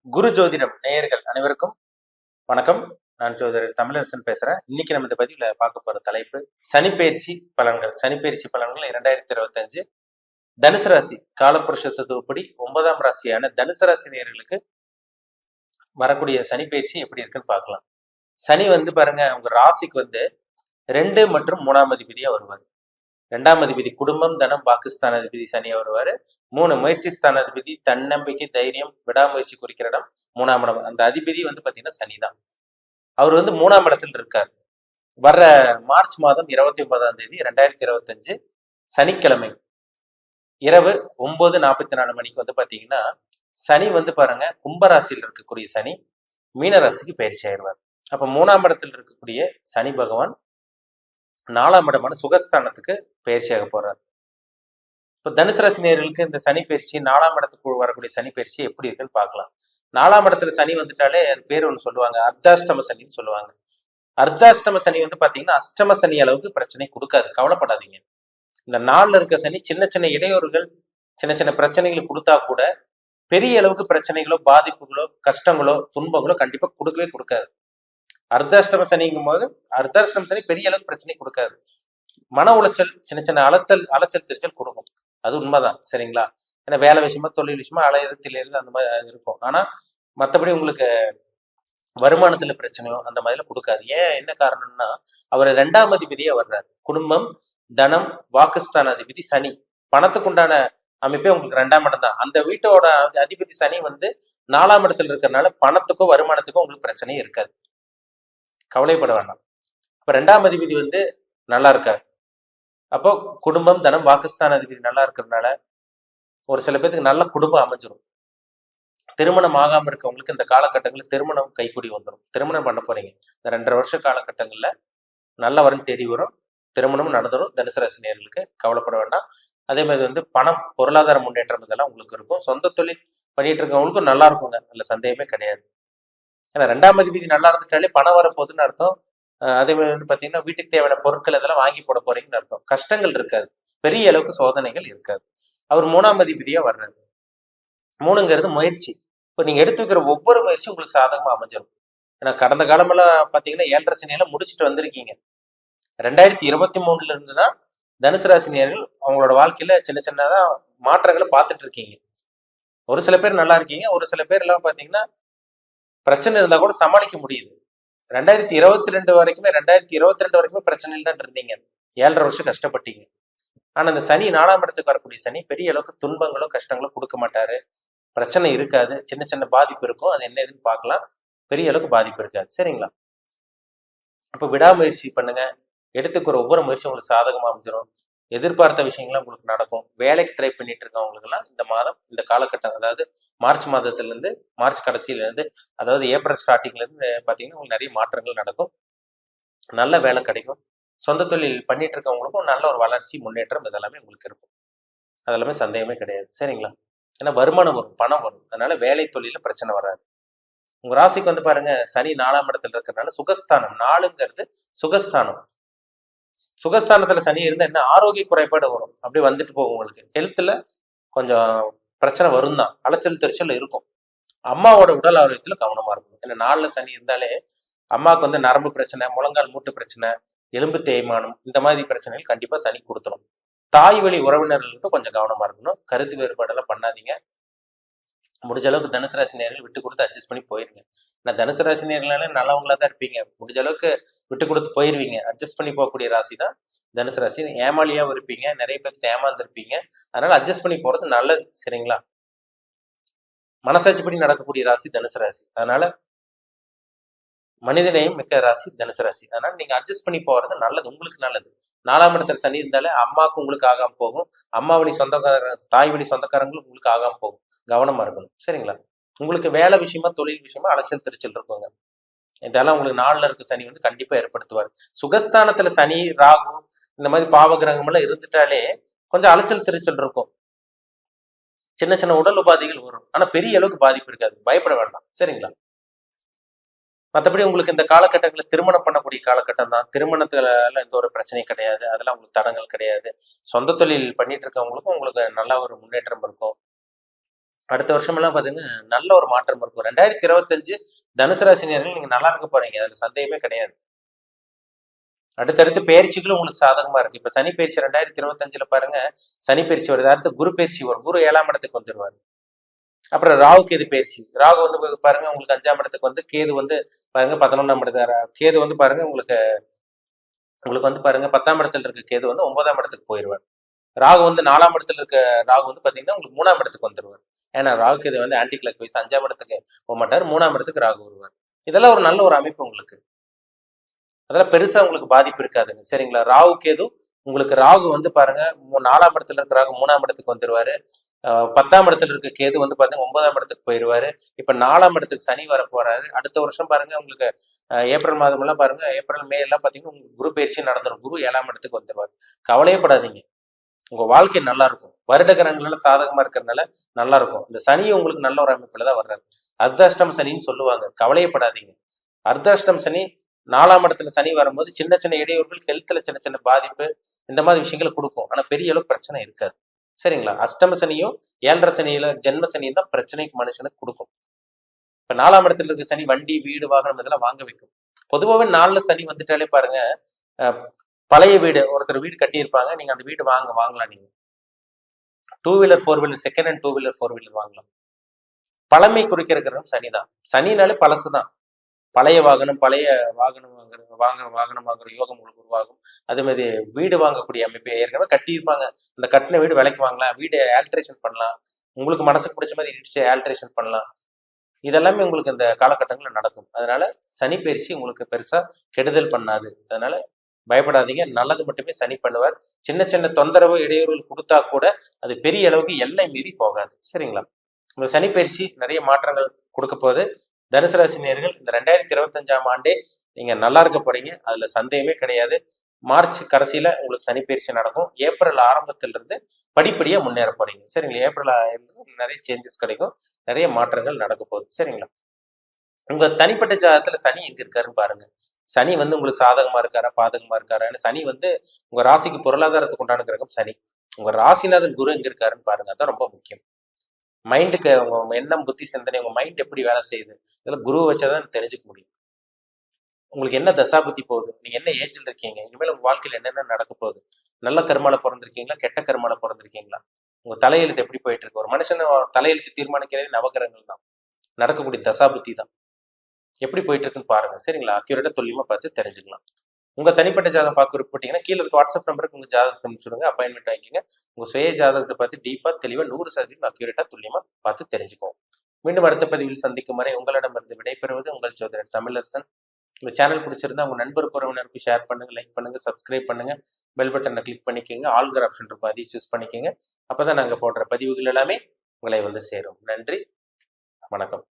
குரு ஜோதிடம் நேயர்கள் அனைவருக்கும் வணக்கம். நான் ஜோதிடர் தமிழரசன் பேசுறேன். இன்னைக்கு நம்ம இந்த பதிவுல பார்க்க போற தலைப்பு சனிப்பெயர்ச்சி பலன்கள். சனிப்பெயர்ச்சி பலன்கள் 2025 தனுசு ராசி காலப்புருஷ தத்துவப்படி 9ஆம் ராசியான தனுசு ராசி நேயர்களுக்கு வரக்கூடிய சனிப்பெயர்ச்சி எப்படி இருக்குன்னு பார்க்கலாம். சனி பாருங்க, உங்க ராசிக்கு 2 மற்றும் 3ஆம் அதிபதியா வருவார். 2ஆம் அதிபதி குடும்பம், தனம், பாகிஸ்தான் அதிபதி சனியா வருவாரு. 3 முயற்சி ஸ்தான அதிபதி தன்னம்பிக்கை, தைரியம், விடாமுயற்சி குறிக்கிற இடம் 3ஆம் இடம். அந்த அதிபதி பாத்தீங்கன்னா சனிதான். அவர் 3ஆம் இடத்தில் இருக்கார். வர்ற மார்ச் மாதம் 29ஆம் தேதி 2025 சனிக்கிழமை இரவு 9:44 மணிக்கு பாத்தீங்கன்னா சனி பாருங்க, கும்பராசியில் இருக்கக்கூடிய சனி மீனராசிக்கு பயிற்சி ஆயிடுவார். அப்ப 3ஆம் இடத்தில் இருக்கக்கூடிய சனி பகவான் 4ஆம் இடமான சுகஸ்தானத்துக்கு பயிற்சியாக போறார். இப்ப தனுசு ராசி நேயர்களுக்கு இந்த சனி பயிற்சி 4ஆம் இடத்துக்கு வரக்கூடிய சனி பயிற்சி எப்படி இருக்குன்னு பார்க்கலாம். 4ஆம் இடத்துல சனி வந்துட்டாலே அது பேர் ஒன்று சொல்லுவாங்க, அர்த்தாஷ்டம சனின்னு சொல்லுவாங்க. அர்த்தாஷ்டம சனி பாத்தீங்கன்னா அஷ்டம சனி அளவுக்கு பிரச்சனை கொடுக்காது, கவலைப்படாதீங்க. இந்த 4ல இருக்க சனி சின்ன சின்ன இடையூறுகள், சின்ன சின்ன பிரச்சனைகள் கொடுத்தா கூட பெரிய அளவுக்கு பிரச்சனைகளோ, பாதிப்புகளோ, கஷ்டங்களோ, துன்பங்களோ கண்டிப்பா கொடுக்கவே கொடுக்காது. அர்த்தாஷ்டம சனிங்கும் போது அர்த்தாஷ்டம சனி பெரிய அளவுக்கு பிரச்சனை கொடுக்காது. மன உளைச்சல், சின்ன சின்ன அலைச்சல் திருச்சல் கொடுக்கும். அது உண்மைதான், சரிங்களா? ஏன்னா வேலை விஷயமா, தொழில் விஷயமா அலையிறத்திலிருந்து அந்த மாதிரி இருக்கும். ஆனா மற்றபடி உங்களுக்கு வருமானத்துல பிரச்சனையோ அந்த மாதிரிலாம் கொடுக்காது. என்ன காரணம்னா அவர் 2ஆம் அதிபதியே வர்றாரு. குடும்பம், தனம், வாக்குஸ்தான அதிபதி சனி. பணத்துக்கு உண்டான அமைப்பே உங்களுக்கு 2ஆம் இடம் தான். அந்த வீட்டோட அதிபதி சனி 4ஆம் இடத்துல இருக்கிறதுனால பணத்துக்கோ வருமானத்துக்கோ உங்களுக்கு பிரச்சனையே இருக்காது, கவலைப்பட வேண்டாம். அப்ப 2ஆம் அதிபதி நல்லா இருக்காரு. அப்போ குடும்பம், தனம், வாக்குஸ்தான அதிபதி நல்லா இருக்கிறதுனால ஒரு சில பேருக்கு நல்ல குடும்பம் அமைஞ்சிரும். திருமணம் ஆகாம இருக்கவங்களுக்கு இந்த காலகட்டங்களில் திருமணம் கைக்கூடி வந்துடும். திருமணம் பண்ண போறீங்க இந்த 2.5 வருஷ காலகட்டங்கள்ல நல்ல வரன் தேடி வரும், திருமணம் நடந்துடும். தனுசு ராசி நேயர்களுக்கு கவலைப்பட வேண்டாம். அதே மாதிரி பணம், பொருளாதார முன்னேற்றம் இதெல்லாம் உங்களுக்கு இருக்கும். சொந்த தொழில் பண்ணிட்டு இருக்கவங்களுக்கும் நல்லா இருக்குங்க, நல்ல சந்தேகமே கிடையாது. ஏன்னா 2ஆம் அதிபதி நல்லா இருந்துட்டாலே பணம் வரப்போகுதுன்னு அர்த்தம். அதே மாதிரி பாத்தீங்கன்னா வீட்டுக்கு தேவையான பொருட்கள் இதெல்லாம் வாங்கி போட போறீங்கன்னு அர்த்தம். கஷ்டங்கள் இருக்காது, பெரிய அளவுக்கு சோதனைகள் இருக்காது. அவர் 3ஆம் அதிபதியா வர்றாரு. 3ங்கிறது முயற்சி. இப்போ நீங்க எடுத்து வைக்கிற ஒவ்வொரு முயற்சியும் உங்களுக்கு சாதகமா அமைஞ்சிடும். ஏன்னா கடந்த காலமெல்லாம் பாத்தீங்கன்னா 7.5 சனியெல்லாம் முடிச்சுட்டு வந்திருக்கீங்க. 2023 இருந்து தான் தனுசு ராசினியர்கள் அவங்களோட வாழ்க்கையில சின்ன சின்னதா மாற்றங்களை பார்த்துட்டு இருக்கீங்க. ஒரு சில பேர் நல்லா இருக்கீங்க, ஒரு சில பேர் எல்லாம் பாத்தீங்கன்னா பிரச்சனை இருந்தா கூட சமாளிக்க முடியுது. 2022 வரைக்குமே பிரச்சனையில் தான் இருந்தீங்க. 7.5 வருஷம் கஷ்டப்பட்டீங்க. ஆனா இந்த சனி 4ஆம் இடத்துக்கு வரக்கூடிய சனி பெரிய அளவுக்கு துன்பங்களோ கஷ்டங்களோ கொடுக்க மாட்டாரு. பிரச்சனை இருக்காது, சின்ன சின்ன பாதிப்பு இருக்கும். அது என்ன ஏதுன்னு பார்க்கலாம். பெரிய அளவுக்கு பாதிப்பு இருக்காது, சரிங்களா? அப்ப விடாமுயற்சி பண்ணுங்க. எடுத்துக்கிற ஒவ்வொரு முயற்சியும் உங்களுக்கு சாதகமா அமைஞ்சிடும். எதிர்பார்த்த விஷயங்களும் உங்களுக்கு நடக்கும். வேலைக்கு ட்ரை பண்ணிட்டு இருக்கவங்களுக்கு எல்லாம் இந்த மாதம், இந்த காலகட்டம், அதாவது மார்ச் மாதத்துல இருந்து மார்ச் கடைசியில இருந்து, அதாவது ஏப்ரல் ஸ்டார்டிங்ல இருந்து பாத்தீங்கன்னா உங்களுக்கு நிறைய மாற்றங்கள் நடக்கும். நல்ல வேலை கிடைக்கும். சொந்த தொழில் பண்ணிட்டு இருக்கவங்களுக்கும் நல்ல ஒரு வளர்ச்சி, முன்னேற்றம் இதெல்லாமே உங்களுக்கு இருக்கும். அதெல்லாமே சந்தேகமே கிடையாது, சரிங்களா? ஏன்னா வருமானம் வரும், பணம் வரும். அதனால வேலை தொழில பிரச்சனை வராது. உங்க ராசிக்கு பாருங்க, சனி 4ஆம் இடத்துல இருக்கிறதுனால சுகஸ்தானம். 4ங்கிறது சுகஸ்தானம். சுகஸ்தானத்துல சனி இருந்தா என்ன ஆரோக்கிய குறைபாடு வரும், அப்படியே வந்துட்டு போகும். உங்களுக்கு ஹெல்த்ல கொஞ்சம் பிரச்சனை வரும் தான், அலைச்சல் தெரிச்சல் இருக்கும். அம்மாவோட உடல் ஆரோக்கியத்துல கவனமா இருக்கும். ஏன்னா 4ல சனி இருந்தாலே அம்மாவுக்கு நரம்பு பிரச்சனை, முழங்கால் மூட்டு பிரச்சனை, எலும்பு தேய்மானம், இந்த மாதிரி பிரச்சனைகள் கண்டிப்பா சனி கொடுத்துரும். தாய் வழி உறவினர்களுக்கு கொஞ்சம் கவனமா இருக்கணும். கருத்து வேறுபாடெல்லாம் பண்ணாதீங்க. முடிஞ்ச அளவுக்கு தனுசு ராசி நேயர்கள் விட்டு கொடுத்து அட்ஜஸ்ட் பண்ணி போயிருங்க. நான் தனுசு ராசி நேயர்களாலே நல்லவங்களா தான் இருப்பீங்க. முடிஞ்ச அளவுக்கு விட்டு கொடுத்து போயிருவீங்க. அட்ஜஸ்ட் பண்ணி போகக்கூடிய ராசி தான் தனுசு ராசி. ஏமாளியாவும் இருப்பீங்க, நிறைய பேர்த்து ஏமாந்துருப்பீங்க. அதனால அட்ஜஸ்ட் பண்ணி போறது நல்லது, சரிங்களா? மனசாட்சிப்படி நடக்கக்கூடிய ராசி தனுசு ராசி. அதனால மனிதனையும் மிக்க ராசி தனுசு ராசி. அதனால நீங்க அட்ஜஸ்ட் பண்ணி போறது நல்லது, உங்களுக்கு நல்லது. 4ஆம் இடத்துல சனி இருந்தாலே அம்மாவுக்கு உங்களுக்கு ஆகாம போகும். அம்மா வழி சொந்தக்கார, தாய் வழி சொந்தக்காரங்களுக்கு உங்களுக்கு ஆகாம போகும். கவனமா இருக்கணும், சரிங்களா? உங்களுக்கு வேலை விஷயமா, தொழில் விஷயமா அலைச்சல் திருச்சல் இருக்குங்க. இதெல்லாம் உங்களுக்கு 4ல இருக்க சனி கண்டிப்பா ஏற்படுத்துவார். சுகஸ்தானத்துல சனி, ராகு, இந்த மாதிரி பாவகிரகம் எல்லாம் இருந்துட்டாலே கொஞ்சம் அலைச்சல் திருச்சல் இருக்கும். சின்ன சின்ன உடல் உபாதைகள் வரும். ஆனா பெரிய அளவுக்கு பாதிப்பு இருக்காது, பயப்பட வேண்டாம், சரிங்களா? மற்றபடி உங்களுக்கு இந்த காலகட்டங்களில் திருமணம் பண்ணக்கூடிய காலகட்டம் தான். திருமணத்துல எந்த ஒரு பிரச்சனையும் கிடையாது, அதெல்லாம் உங்களுக்கு தடங்கள் கிடையாது. சொந்த தொழில் பண்ணிட்டு இருக்கவங்களுக்கும் உங்களுக்கு நல்ல ஒரு முன்னேற்றம் இருக்கும். அடுத்த வருஷமெல்லாம் பாத்தீங்கன்னா நல்ல ஒரு மாற்றம் இருக்கும். 2025 தனுசு ராசினியர்கள் நீங்க நல்லா இருக்க போறீங்க, அதுல சந்தேகமே கிடையாது. அடுத்தடுத்து பயிற்சிகளும் உங்களுக்கு சாதகமா இருக்கு. இப்ப சனி பயிற்சி 2025ல பாருங்க, சனி பயிற்சி வருது. அடுத்து குரு பயிற்சி வரும். குரு 7ஆம் இடத்துக்கு வந்துருவாரு. அப்புறம் ராகு கேது பயிற்சி. ராகு வந்து பாருங்க உங்களுக்கு 5ஆம் இடத்துக்கு வந்து, கேது வந்து பாருங்க 11ஆம் இடத்துல, கேது வந்து பாருங்க உங்களுக்கு உங்களுக்கு வந்து பாருங்க 10ஆம் இடத்துல இருக்க கேது வந்து 9ஆம் இடத்துக்கு போயிருவார். ராகு வந்து 4ஆம் இடத்துல இருக்க ராகு வந்து பாத்தீங்கன்னா உங்களுக்கு 3ஆம் இடத்துக்கு வந்துருவார். ஏன்னா ராகு கேது வந்து ஆன்டி கிளாக் வைஸ் 5ஆம் இடத்துக்கு போக மாட்டார், 3ஆம் இடத்துக்கு ராகு வருவார். இதெல்லாம் ஒரு நல்ல ஒரு அமைப்பு உங்களுக்கு. அதெல்லாம் பெருசா உங்களுக்கு பாதிப்பு இருக்காதுங்க. சரிங்களா? ராகு கேது உங்களுக்கு, ராகு வந்து பாருங்க 4ஆம் இடத்துல இருக்க ராகு 3ஆம் இடத்துக்கு வந்துருவாரு. 10ஆம் இடத்துல இருக்க கேது வந்து பாத்தீங்கன்னா 9ஆம் இடத்துக்கு போயிருவாரு. இப்ப 4ஆம் இடத்துக்கு சனி வர போறாரு. அடுத்த வருஷம் பாருங்க உங்களுக்கு ஏப்ரல் மாதம் எல்லாம் பாருங்க, ஏப்ரல் மே எல்லாம் பாத்தீங்கன்னா உங்களுக்கு குரு பயிற்சி நடந்துரும். குரு 7ஆம் இடத்துக்கு வந்துருவாரு. கவலையே படாதீங்க, உங்க வாழ்க்கை நல்லா இருக்கும். வருட கிரகங்கள்ல சாதகமா இருக்கிறதுனால நல்லா இருக்கும். இந்த சனி உங்களுக்கு நல்ல ஒரு அமைப்புல தான் வர்றாரு. அர்த்தாஷ்டம சனின்னு சொல்லுவாங்க, கவலையப்படாதீங்க. அர்த்தாஷ்டம சனி 4ஆம் இடத்துல சனி வரும்போது சின்ன சின்ன இடையூறுகள், ஹெல்த்ல சின்ன சின்ன பாதிப்பு, இந்த மாதிரி விஷயங்களை கொடுக்கும். ஆனா பெரிய அளவு பிரச்சனை இருக்காது. சரிங்களா? அஷ்டம சனியும் 7.5 சனியில ஜென்ம சனியும் தான் பிரச்சனைக்கு மனுஷனுக்கு கொடுக்கும். இப்ப 4ஆம் இடத்துல இருக்க சனி வண்டி, வீடு, வாகனம் இதெல்லாம் வாங்க வைக்கும். பொதுவாகவே 4ல சனி வந்துட்டாலே பாருங்க, பழைய வீடு, ஒருத்தர் வீடு கட்டியிருப்பாங்க, நீங்க அந்த வீடு வாங்கலாம். நீங்க 2 wheeler 4 wheeler, second hand 2 wheeler 4 wheeler வாங்கலாம். பழமை குறிக்கிற கிரகம் சனிதான். சனினாலே பழசுதான். பழைய வாகனம், பழைய வாகனம் வாகனம் வாங்குற யோகம் உங்களுக்கு உருவாகும். அதே மாதிரி வீடு வாங்கக்கூடிய அமைப்பு ஏற்கனவே கட்டியிருப்பாங்க, அந்த கட்டின வீடு விலைக்கு வாங்கலாம், வீடு ஆல்ட்ரேஷன் பண்ணலாம், உங்களுக்கு மனசுக்கு பிடிச்ச மாதிரி இடிச்சு ஆல்ட்ரேஷன் பண்ணலாம். இதெல்லாமே உங்களுக்கு இந்த காலகட்டங்களில் நடக்கும். அதனால சனி பயிற்சி உங்களுக்கு பெருசா கெடுதல் பண்ணாது. அதனால பயப்படாதீங்க, நல்லது மட்டுமே சனி பண்ணுவார். சின்ன சின்ன தொந்தரவு, இடையூறுகள் கொடுத்தா கூட அது பெரிய அளவுக்கு எல்லை மீறி போகாது. சரிங்களா? இந்த சனி பயிற்சி நிறைய மாற்றங்கள் கொடுக்க போகுது. தனுசு ராசி நேயர்கள் இந்த 2025ஆம் ஆண்டே நீங்க நல்லா இருக்க போறீங்க, அதுல சந்தேகமே கிடையாது. மார்ச் கடைசியில உங்களுக்கு சனி பயிற்சி நடக்கும். ஏப்ரல் ஆரம்பத்திலிருந்து படிப்படியா முன்னேற போறீங்க. சரிங்களா? ஏப்ரல் நிறைய சேஞ்சஸ் கிடைக்கும், நிறைய மாற்றங்கள் நடக்க போகுது. சரிங்களா? உங்க தனிப்பட்ட ஜாதகத்துல சனி எங்க இருக்காருன்னு பாருங்க. சனி வந்து உங்களுக்கு சாதகமா இருக்காரா, பாதகமா இருக்காரா? சனி வந்து உங்க ராசிக்கு பொருளாதாரத்துக்கு உண்டான கிரகம் சனி. உங்க ராசிநாதன் குரு எங்க இருக்காருன்னு பாருங்க, அதான் ரொம்ப முக்கியம். மைண்டுக்கு உங்க எண்ணம், புத்தி, சிந்தனை, உங்க மைண்ட் எப்படி வேலை செய்யுது, இதெல்லாம் குருவை வச்சாதான் தெரிஞ்சுக்க முடியும். உங்களுக்கு என்ன தசா புத்தி போகுது, நீங்க என்ன ஏஜ்ல இருக்கீங்க, இனிமேல் உங்க வாழ்க்கையில் என்னென்ன நடக்க போகுது, நல்ல கர்மால பிறந்திருக்கீங்களா, கெட்ட கர்மால பிறந்திருக்கீங்களா, உங்க தலையெழுத்து எப்படி போயிட்டு இருக்கு. ஒரு மனுஷன் தலையெழுத்து தீர்மானிக்கிறதே நவகிரகங்கள் தான், நடக்கக்கூடிய தசா புத்தி தான். எப்படி போயிட்டு இருக்குன்னு பாருங்க. சரிங்களா? அக்யூரேட்டா துல்லியமா பார்த்து தெரிஞ்சுக்கலாம். உங்க தனிப்பட்ட ஜாதகம் பார்க்க விருப்பப்பட்டீங்கன்னா கீழே இருக்க வாட்ஸ்அப் நம்பருக்கு உங்க ஜாதகத்தை அனுப்பிச்சுடுங்க, அப்பாயின்மெண்ட் வாங்கிக்கோங்க. உங்க சுய ஜாதகத்தை பார்த்து டீப்பா, தெளிவா, 100% அக்யூரேட்டா துல்லியமா பார்த்து தெரிஞ்சுக்கோங்க. மீண்டும் அடுத்த பதிவில் சந்திக்கும் வரை உங்களிடமிருந்து விடைபெறுவது உங்கள் சோதரர் தமிழரசன். இந்த சேனல் பிடிச்சிருந்தா உங்க நண்பர் உறவினருக்கு ஷேர் பண்ணுங்க, லைக் பண்ணுங்க, சப்ஸ்கிரைப் பண்ணுங்க, பெல் பட்டனை கிளிக் பண்ணிக்கோங்க, ஆல்கிற ஆப்ஷன் இருக்கும் அதையும் சூஸ் பண்ணிக்கோங்க. அப்பதான் நாங்க போடுற பதிவுகள் எல்லாமே உங்களை வந்து சேரும். நன்றி, வணக்கம்.